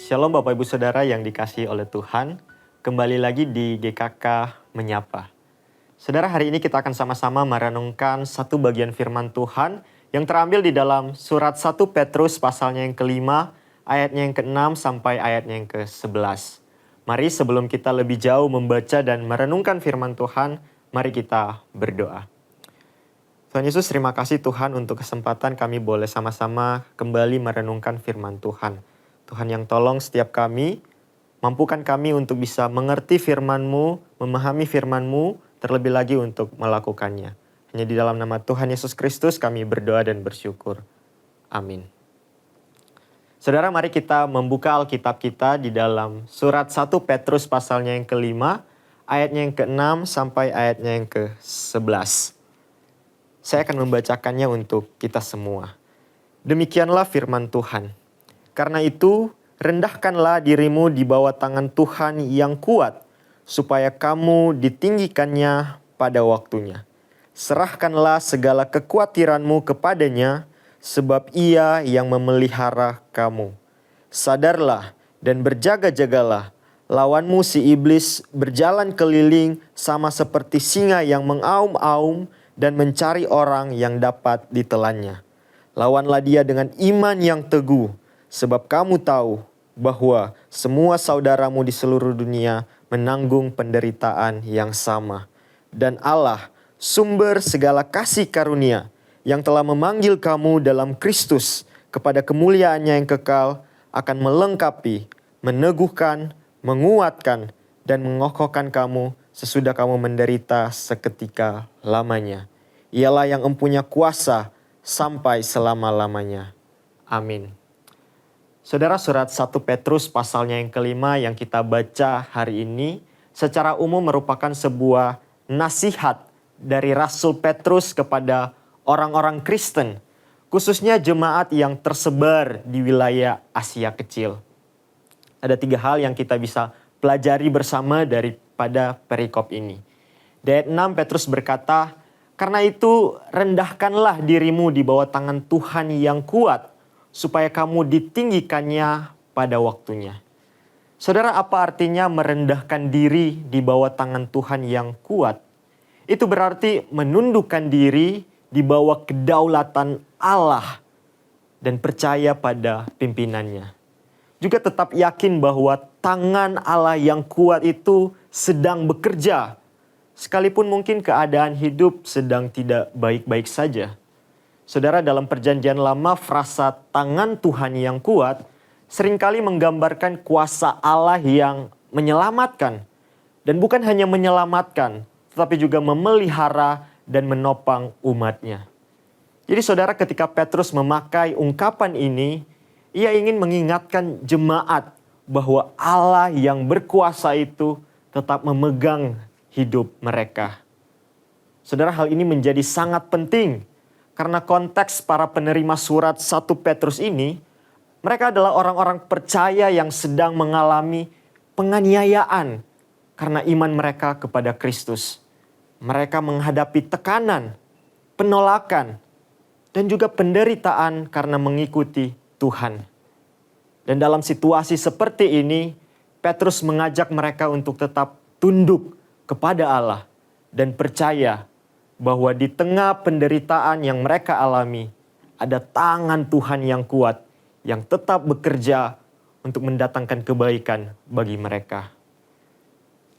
Shalom Bapak Ibu Saudara yang dikasihi oleh Tuhan. Kembali lagi di GKK Menyapa. Saudara, hari ini kita akan sama-sama merenungkan satu bagian firman Tuhan yang terambil di dalam surat 1 Petrus pasalnya yang kelima, ayatnya yang ke-6 sampai ayatnya yang ke-11. Mari sebelum kita lebih jauh membaca dan merenungkan firman Tuhan, mari kita berdoa. Tuhan Yesus, terima kasih Tuhan untuk kesempatan kami boleh sama-sama kembali merenungkan firman Tuhan. Tuhan yang tolong setiap kami, mampukan kami untuk bisa mengerti firman-Mu, memahami firman-Mu, terlebih lagi untuk melakukannya. Hanya di dalam nama Tuhan Yesus Kristus kami berdoa dan bersyukur. Amin. Saudara, mari kita membuka Alkitab kita di dalam surat 1 Petrus pasalnya yang kelima, ayatnya yang ke-6 sampai ayatnya yang ke-11. Saya akan membacakannya untuk kita semua. Demikianlah firman Tuhan. Karena itu, rendahkanlah dirimu di bawah tangan Tuhan yang kuat, supaya kamu ditinggikannya pada waktunya. Serahkanlah segala kekhawatiranmu kepadanya, sebab Ia yang memelihara kamu. Sadarlah dan berjaga-jagalah. Lawanmu si iblis berjalan keliling sama seperti singa yang mengaum-aum dan mencari orang yang dapat ditelannya. Lawanlah dia dengan iman yang teguh, sebab kamu tahu bahwa semua saudaramu di seluruh dunia menanggung penderitaan yang sama. Dan Allah, sumber segala kasih karunia, yang telah memanggil kamu dalam Kristus kepada kemuliaannya yang kekal, akan melengkapi, meneguhkan, menguatkan, dan mengokohkan kamu sesudah kamu menderita seketika lamanya. Ialah yang empunya kuasa sampai selama-lamanya. Amin. Saudara, surat 1 Petrus pasalnya yang kelima yang kita baca hari ini secara umum merupakan sebuah nasihat dari Rasul Petrus kepada orang-orang Kristen, khususnya jemaat yang tersebar di wilayah Asia Kecil. Ada 3 hal yang kita bisa pelajari bersama daripada perikop ini. Di ayat 6 Petrus berkata, "Karena itu rendahkanlah dirimu di bawah tangan Tuhan yang kuat, supaya kamu ditinggikannya pada waktunya." Saudara, apa artinya merendahkan diri di bawah tangan Tuhan yang kuat? Itu berarti menundukkan diri di bawah kedaulatan Allah dan percaya pada pimpinannya. Juga tetap yakin bahwa tangan Allah yang kuat itu sedang bekerja, sekalipun mungkin keadaan hidup sedang tidak baik-baik saja. Saudara, dalam perjanjian lama, frasa tangan Tuhan yang kuat seringkali menggambarkan kuasa Allah yang menyelamatkan. Dan bukan hanya menyelamatkan, tetapi juga memelihara dan menopang umatnya. Jadi saudara, ketika Petrus memakai ungkapan ini, ia ingin mengingatkan jemaat bahwa Allah yang berkuasa itu tetap memegang hidup mereka. Saudara, hal ini menjadi sangat penting karena konteks para penerima surat 1 Petrus ini, mereka adalah orang-orang percaya yang sedang mengalami penganiayaan karena iman mereka kepada Kristus. Mereka menghadapi tekanan, penolakan, dan juga penderitaan karena mengikuti Tuhan. Dan dalam situasi seperti ini, Petrus mengajak mereka untuk tetap tunduk kepada Allah dan percaya bahwa di tengah penderitaan yang mereka alami, ada tangan Tuhan yang kuat yang tetap bekerja untuk mendatangkan kebaikan bagi mereka.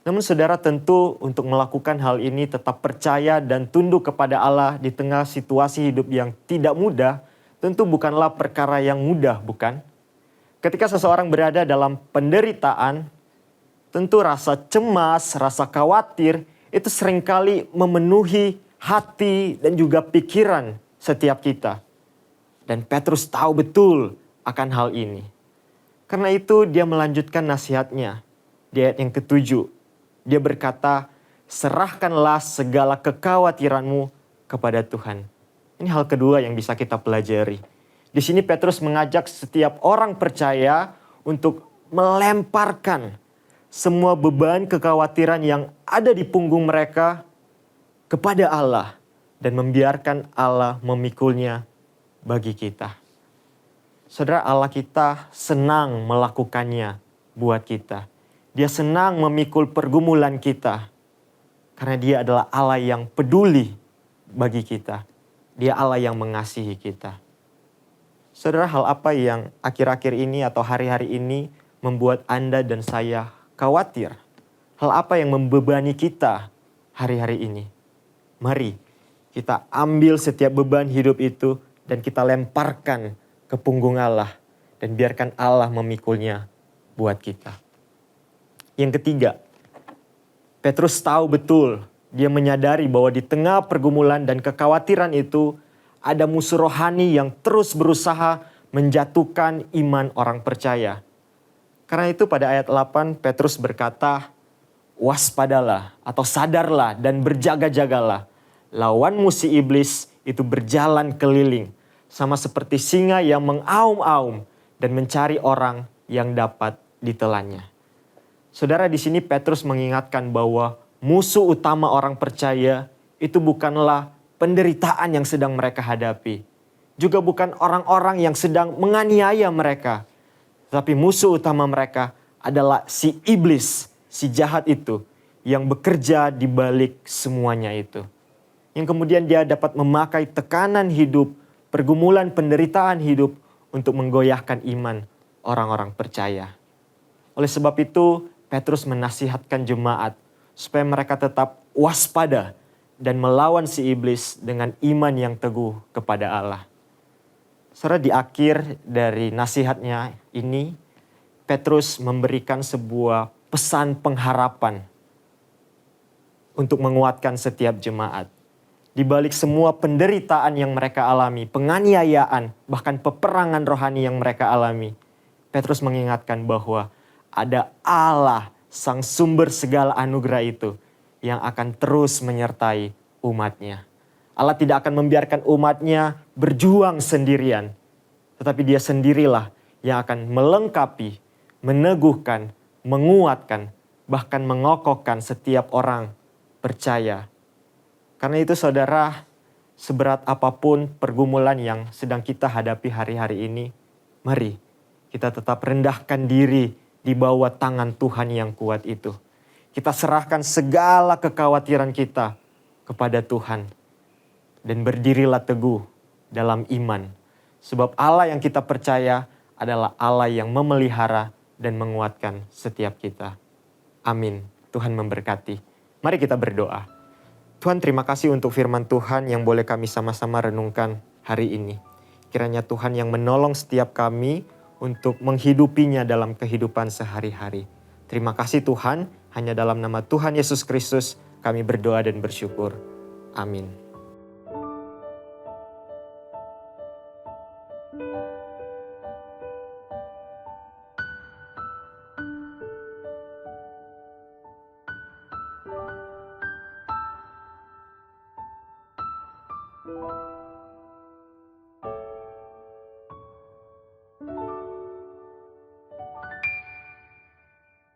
Namun saudara, tentu untuk melakukan hal ini tetap percaya dan tunduk kepada Allah di tengah situasi hidup yang tidak mudah, tentu bukanlah perkara yang mudah, bukan? Ketika seseorang berada dalam penderitaan, tentu rasa cemas, rasa khawatir itu seringkali memenuhi hati dan juga pikiran setiap kita. Dan Petrus tahu betul akan hal ini. Karena itu dia melanjutkan nasihatnya di ayat yang ke-7. Dia berkata, serahkanlah segala kekhawatiranmu kepada Tuhan. Ini hal kedua yang bisa kita pelajari. Di sini Petrus mengajak setiap orang percaya untuk melemparkan semua beban kekhawatiran yang ada di punggung mereka kepada Allah dan membiarkan Allah memikulnya bagi kita. Saudara, Allah kita senang melakukannya buat kita. Dia senang memikul pergumulan kita. Karena dia adalah Allah yang peduli bagi kita. Dia Allah yang mengasihi kita. Saudara, hal apa yang akhir-akhir ini atau hari-hari ini membuat Anda dan saya khawatir? Hal apa yang membebani kita hari-hari ini? Mari kita ambil setiap beban hidup itu dan kita lemparkan ke punggung Allah. Dan biarkan Allah memikulnya buat kita. Yang ketiga, Petrus tahu betul, dia menyadari bahwa di tengah pergumulan dan kekhawatiran itu ada musuh rohani yang terus berusaha menjatuhkan iman orang percaya. Karena itu pada ayat 8 Petrus berkata, waspadalah atau sadarlah dan berjaga-jagalah. Lawanmu si iblis itu berjalan keliling, sama seperti singa yang mengaum-aum dan mencari orang yang dapat ditelannya. Saudara, di sini Petrus mengingatkan bahwa musuh utama orang percaya itu bukanlah penderitaan yang sedang mereka hadapi. Juga bukan orang-orang yang sedang menganiaya mereka. Tapi musuh utama mereka adalah si iblis, si jahat itu yang bekerja di balik semuanya itu. Yang kemudian dia dapat memakai tekanan hidup, pergumulan penderitaan hidup untuk menggoyahkan iman orang-orang percaya. Oleh sebab itu, Petrus menasihatkan jemaat supaya mereka tetap waspada dan melawan si iblis dengan iman yang teguh kepada Allah. Saudara, di akhir dari nasihatnya ini, Petrus memberikan sebuah pesan pengharapan untuk menguatkan setiap jemaat. Di balik semua penderitaan yang mereka alami, penganiayaan, bahkan peperangan rohani yang mereka alami, Petrus mengingatkan bahwa ada Allah, sang sumber segala anugerah itu, yang akan terus menyertai umatnya. Allah tidak akan membiarkan umatnya berjuang sendirian, tetapi dia sendirilah yang akan melengkapi, meneguhkan, menguatkan, bahkan mengokohkan setiap orang percaya. Karena itu saudara, seberat apapun pergumulan yang sedang kita hadapi hari-hari ini, mari kita tetap rendahkan diri di bawah tangan Tuhan yang kuat itu. Kita serahkan segala kekhawatiran kita kepada Tuhan. Dan berdirilah teguh dalam iman. Sebab Allah yang kita percaya adalah Allah yang memelihara dan menguatkan setiap kita. Amin. Tuhan memberkati. Mari kita berdoa. Tuhan, terima kasih untuk firman Tuhan yang boleh kami sama-sama renungkan hari ini. Kiranya Tuhan yang menolong setiap kami untuk menghidupinya dalam kehidupan sehari-hari. Terima kasih Tuhan, hanya dalam nama Tuhan Yesus Kristus kami berdoa dan bersyukur. Amin.